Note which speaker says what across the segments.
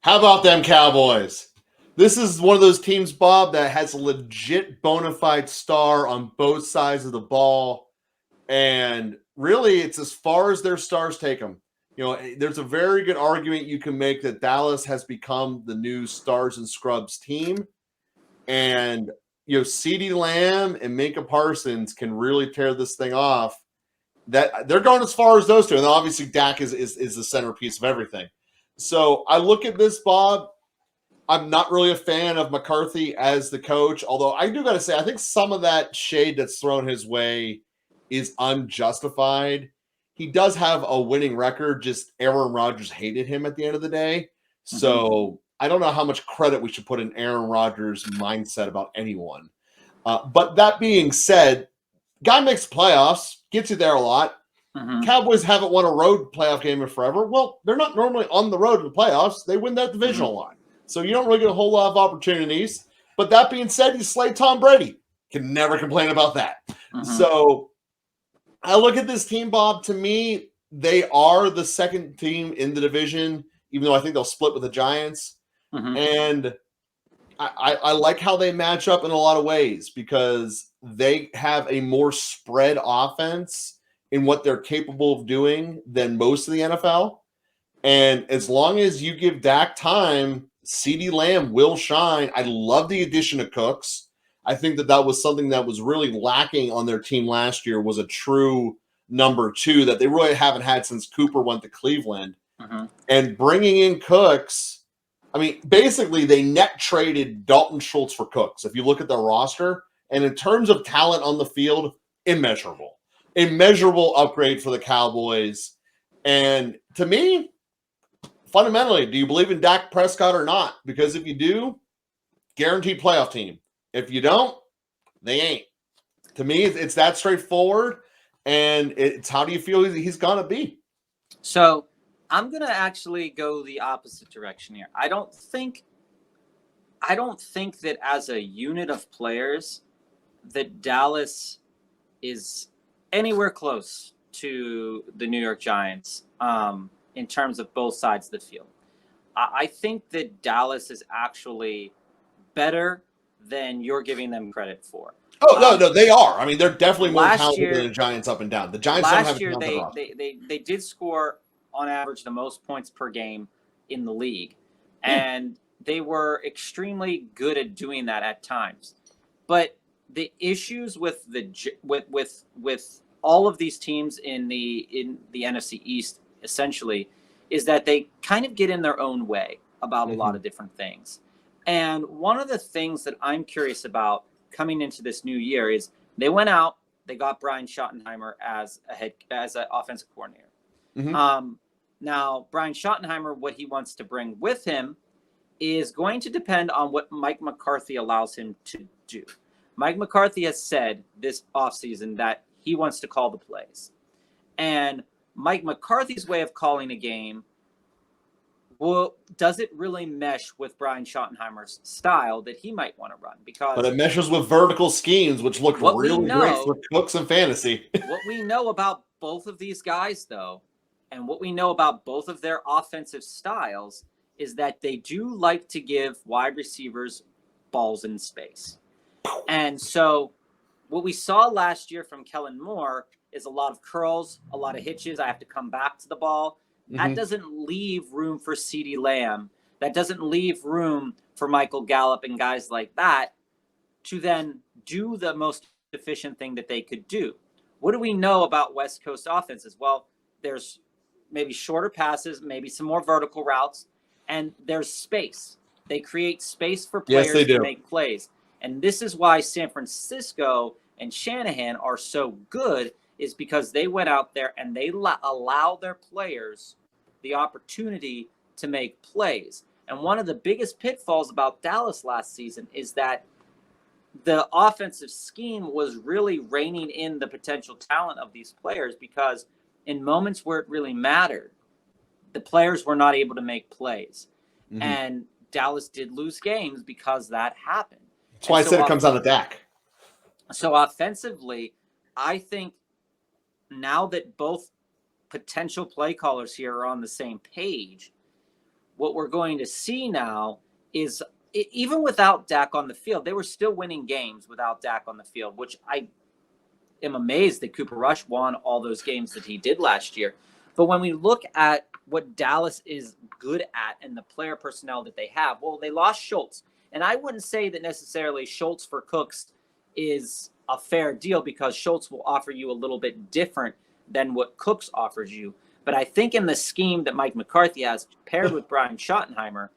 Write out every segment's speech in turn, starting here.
Speaker 1: How about them Cowboys? This is one of those teams, Bob, that has a legit bona fide star on both sides of the ball. And really, it's as far as their stars take them. There's a very good argument you can make that Dallas has become the new stars and scrubs team. And, CeeDee Lamb and Minka Parsons can really tear this thing off. That they're going as far as those two. And obviously, Dak is the centerpiece of everything. So I look at this, Bob. I'm not really a fan of McCarthy as the coach, although I do got to say, I think some of that shade that's thrown his way is unjustified. He does have a winning record, just Aaron Rodgers hated him at the end of the day. So I don't know how much credit we should put in Aaron Rodgers' mindset about anyone. But that being said, guy makes playoffs, gets you there a lot. Cowboys haven't won a road playoff game in forever. Well, they're not normally on the road to the playoffs. They win that divisional line. So you don't really get a whole lot of opportunities. But that being said, you slay Tom Brady. Can never complain about that. So I look at this team, Bob. To me, they are the second team in the division, even though I think they'll split with the Giants. And I like how they match up in a lot of ways because they have a more spread offense in what they're capable of doing than most of the NFL. And as long as you give Dak time, CeeDee Lamb will shine. I love the addition of Cooks. I think that was something that was really lacking on their team last year, was a true number two that they really haven't had since Cooper went to Cleveland. And bringing in Cooks, I mean, basically they net traded Dalton Schultz for Cooks. If you look at their roster, and in terms of talent on the field, immeasurable upgrade for the Cowboys. And to me, fundamentally, do you believe in Dak Prescott or not? Because if you do, guaranteed playoff team. If you don't, they ain't. To me, it's that straightforward. And it's how do you feel he's going to be?
Speaker 2: So I'm going to actually go the opposite direction here. I don't think that as a unit of players that Dallas is anywhere close to the New York Giants in terms of both sides of the field. I think that Dallas is actually better than you're giving them credit for.
Speaker 1: Oh, no, they are. I mean, they're definitely more talented than the Giants up and down. The Giants don't have
Speaker 2: last year they did score on average the most points per game in the league, and they were extremely good at doing that at times. But the issues with all of these teams in the NFC East essentially is that they kind of get in their own way about a lot of different things. And one of the things that I'm curious about coming into this new year is they went out, they got Brian Schottenheimer as an offensive coordinator. Now, Brian Schottenheimer, what he wants to bring with him is going to depend on what Mike McCarthy allows him to do. Mike McCarthy has said this offseason that he wants to call the plays. And Mike McCarthy's way of calling a game, well, does it really mesh with Brian Schottenheimer's style that he might want to run?
Speaker 1: But it meshes with vertical schemes, which look really great for Cooks and fantasy.
Speaker 2: What we know about both of these guys, though, and what we know about both of their offensive styles is that they do like to give wide receivers balls in space. And so what we saw last year from Kellen Moore is a lot of curls, a lot of hitches. I have to come back to the ball. That doesn't leave room for CeeDee Lamb. That doesn't leave room for Michael Gallup and guys like that to then do the most efficient thing that they could do. What do we know about West Coast offenses? Well, there's maybe shorter passes, maybe some more vertical routes, and there's space. They create space for players to make plays. And this is why San Francisco and Shanahan are so good, is because they went out there and they allow their players the opportunity to make plays. And one of the biggest pitfalls about Dallas last season is that the offensive scheme was really reining in the potential talent of these players, because in moments where it really mattered, the players were not able to make plays. And Dallas did lose games because that happened.
Speaker 1: That's why I said it comes out of Dak.
Speaker 2: So offensively, I think now that both potential play callers here are on the same page, what we're going to see now is even without Dak on the field, they were still winning games without Dak on the field, which I am amazed that Cooper Rush won all those games that he did last year. But when we look at what Dallas is good at and the player personnel that they have, well, they lost Shultz. And I wouldn't say that necessarily Shultz for Cooks is a fair deal, because Shultz will offer you a little bit different than what Cooks offers you. But I think in the scheme that Mike McCarthy has paired with Brian Schottenheimer,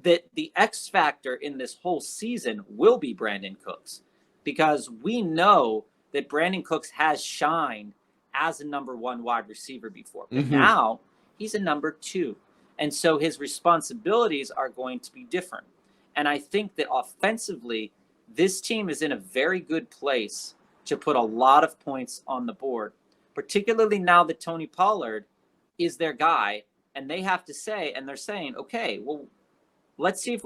Speaker 2: that the X factor in this whole season will be Brandon Cooks, because we know that Brandon Cooks has shined as a number one wide receiver before, but now he's a number two. And so his responsibilities are going to be different. And I think that offensively, this team is in a very good place to put a lot of points on the board, particularly now that Tony Pollard is their guy, and they have to say, and they're saying, okay, well, let's see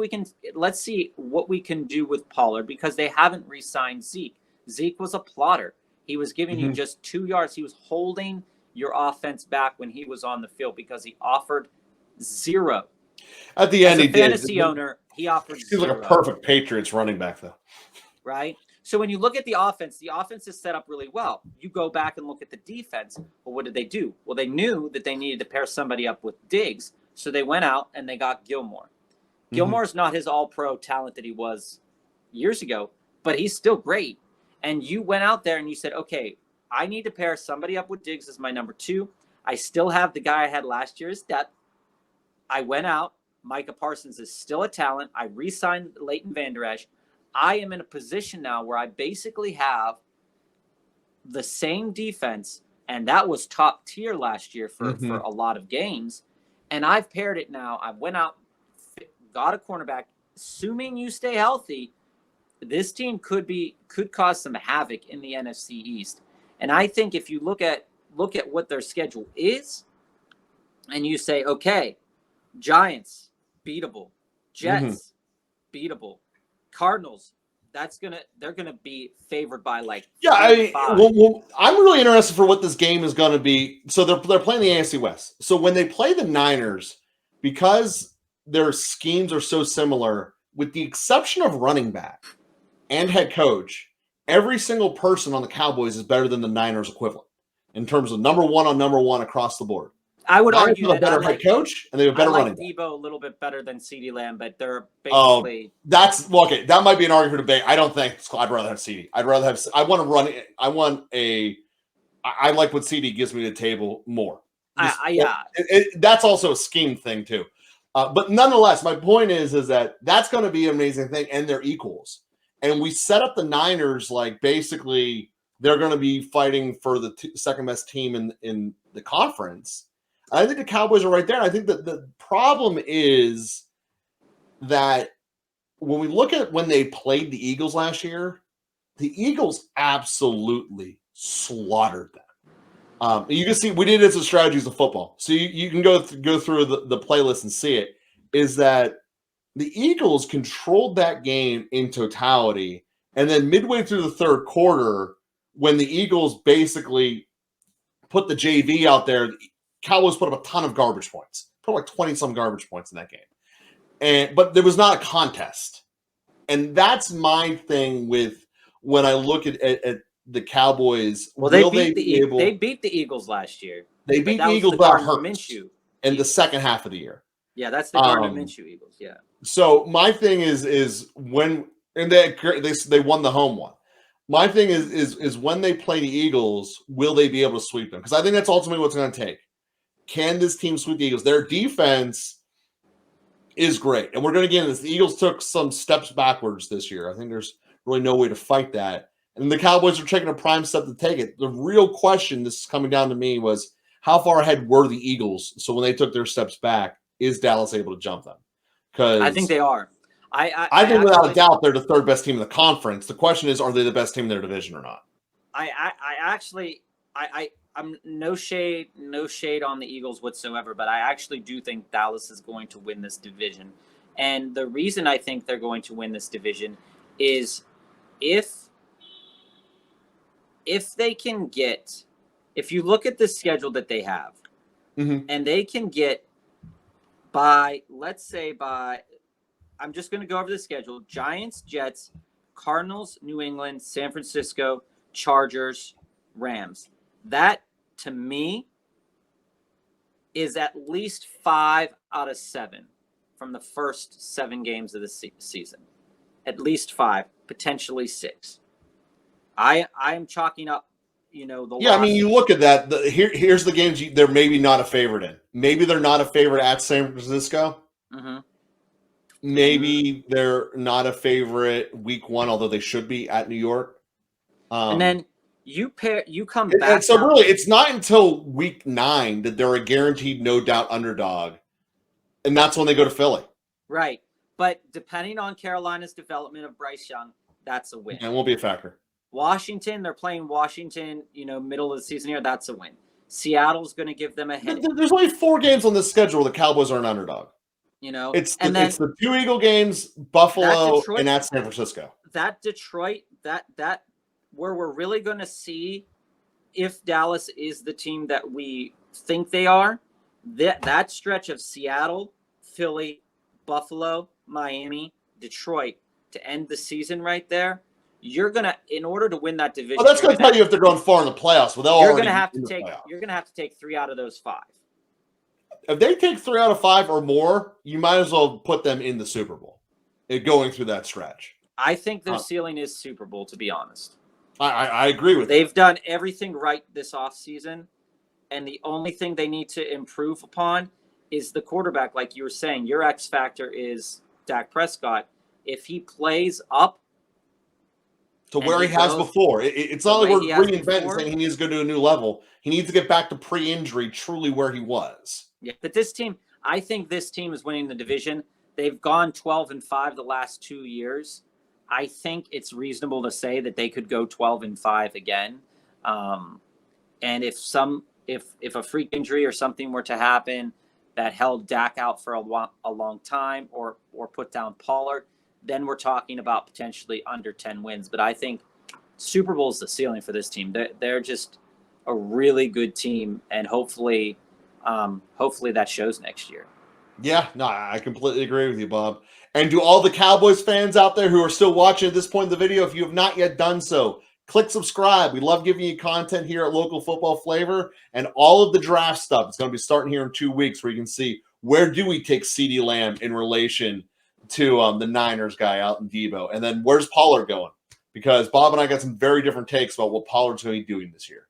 Speaker 2: what we can do with Pollard, because they haven't re-signed Zeke. Zeke was a plotter. He was giving you just 2 yards. He was holding your offense back when he was on the field because he offered zero.
Speaker 1: At the end,
Speaker 2: As a fantasy owner, he offered
Speaker 1: He's like a perfect Patriots running back, though.
Speaker 2: Right? So when you look at the offense is set up really well. You go back and look at the defense. Well, what did they do? Well, they knew that they needed to pair somebody up with Diggs, so they went out and they got Gilmore. Gilmore's not his all-pro talent that he was years ago, but he's still great. And you went out there and you said, okay, I need to pair somebody up with Diggs as my number two. I still have the guy I had last year as depth. I went out. Micah Parsons is still a talent. I re-signed Leighton Vander Esch. I am in a position now where I basically have the same defense, and that was top tier last year for a lot of games. And I've paired it now. I went out, got a cornerback. Assuming you stay healthy, this team could cause some havoc in the NFC East. And I think if you look at what their schedule is, and you say, okay, Giants, beatable. Jets, beatable. Cardinals, they're gonna be favored by like
Speaker 1: I'm really interested for what this game is going to be. So they're playing the AFC West. So when they play the Niners, because their schemes are so similar, with the exception of running back and head coach, every single person on the Cowboys is better than the Niners equivalent in terms of number one across the board.
Speaker 2: I would argue
Speaker 1: that a better head coach and they have a better running back.
Speaker 2: Debo a little bit better than CeeDee Lamb, but they're basically.
Speaker 1: Okay. That might be an argument for debate. I don't think I'd rather have CeeDee. I like what CeeDee gives me to the table more. That's also a scheme thing too. But nonetheless, my point is that that's going to be an amazing thing, and they're equals. And we set up the Niners like basically they're going to be fighting for the second best team in the conference. I think the Cowboys are right there. I think that the problem is that when we look at when they played the Eagles last year, the Eagles absolutely slaughtered them. You can see we did it as a strategies of football. So you can go through the playlist and see it, is that the Eagles controlled that game in totality. And then midway through the third quarter, when the Eagles basically put the JV out there, Cowboys put up a ton of garbage points. Put like 20-some garbage points in that game. But there was not a contest. And that's my thing with when I look at the Cowboys.
Speaker 2: Well, they beat the Eagles last year.
Speaker 1: They beat the Eagles without Hurts in the second half of the year.
Speaker 2: Yeah, that's the Gardner Minshew Eagles. Yeah.
Speaker 1: So my thing is when they won the home one. My thing is when they play the Eagles, will they be able to sweep them? Because I think that's ultimately what's going to take. Can this team sweep the Eagles? Their defense is great. And we're going to get into this. The Eagles took some steps backwards this year. I think there's really no way to fight that. And the Cowboys are taking a prime step to take it. The real question, this is coming down to me, was how far ahead were the Eagles? So when they took their steps back, is Dallas able to jump them? Because
Speaker 2: I think they are.
Speaker 1: I think without a doubt they're the third best team in the conference. The question is, are they the best team in their division or not?
Speaker 2: I'm no shade on the Eagles whatsoever, but I actually do think Dallas is going to win this division. And the reason I think they're going to win this division is if they can get, if you look at the schedule that they have, and they can get let's say I'm just going to go over the schedule. Giants, Jets, Cardinals, New England, San Francisco, Chargers, Rams. That, to me, is at least 5 out of 7 from the first 7 games of the season. At least 5, potentially 6. I am chalking up, the
Speaker 1: I mean, you look at that. Here's the games they're maybe not a favorite in. Maybe they're not a favorite at San Francisco.
Speaker 2: Mm-hmm.
Speaker 1: Maybe they're not a favorite week 1, although they should be at New York.
Speaker 2: And then you come back.
Speaker 1: And so really, it's not until week 9 that they're a guaranteed, no doubt underdog, and that's when they go to Philly.
Speaker 2: Right, but depending on Carolina's development of Bryce Young, that's a win.
Speaker 1: And it won't be a factor.
Speaker 2: Washington, they're playing Washington, middle of the season here. That's a win. Seattle's going to give them a headache.
Speaker 1: There's only 4 games on this schedule where the Cowboys are an underdog. It's the 2 Eagle games, Buffalo, and at San Francisco.
Speaker 2: That Detroit, that where we're really going to see if Dallas is the team that we think they are. That stretch of Seattle, Philly, Buffalo, Miami, Detroit to end the season right there. You're gonna, in order to win that division.
Speaker 1: Oh, that's going to tell you if they're going far in the playoffs. Well,
Speaker 2: you're going to have to take 3 out of those 5.
Speaker 1: If they take 3 out of 5 or more, you might as well put them in the Super Bowl. Going through that stretch,
Speaker 2: I think their ceiling is Super Bowl. To be honest,
Speaker 1: I agree with.
Speaker 2: They've done everything right this offseason, and the only thing they need to improve upon is the quarterback. Like you were saying, your X factor is Dak Prescott. If he plays up
Speaker 1: to where he has before. It's not like we're reinventing saying he needs to go to a new level. He needs to get back to pre-injury, truly where he was.
Speaker 2: Yeah, but this team, I think this team is winning the division. They've gone 12-5 the last 2 years. I think it's reasonable to say that they could go 12-5 again. And if a freak injury or something were to happen that held Dak out for a long time, or put down Pollard, then we're talking about potentially under 10 wins. But I think Super Bowl is the ceiling for this team. They're just a really good team, and hopefully that shows next year.
Speaker 1: Yeah, no, I completely agree with you, Bob. And to all the Cowboys fans out there who are still watching at this point in the video, if you have not yet done so, click subscribe. We love giving you content here at Local Football Flavor, and all of the draft stuff. It's going to be starting here in 2 weeks, where you can see where do we take CeeDee Lamb in relation to the Niners guy out in Debo, and then where's Pollard going? Because Bob and I got some very different takes about what Pollard's going to be doing this year.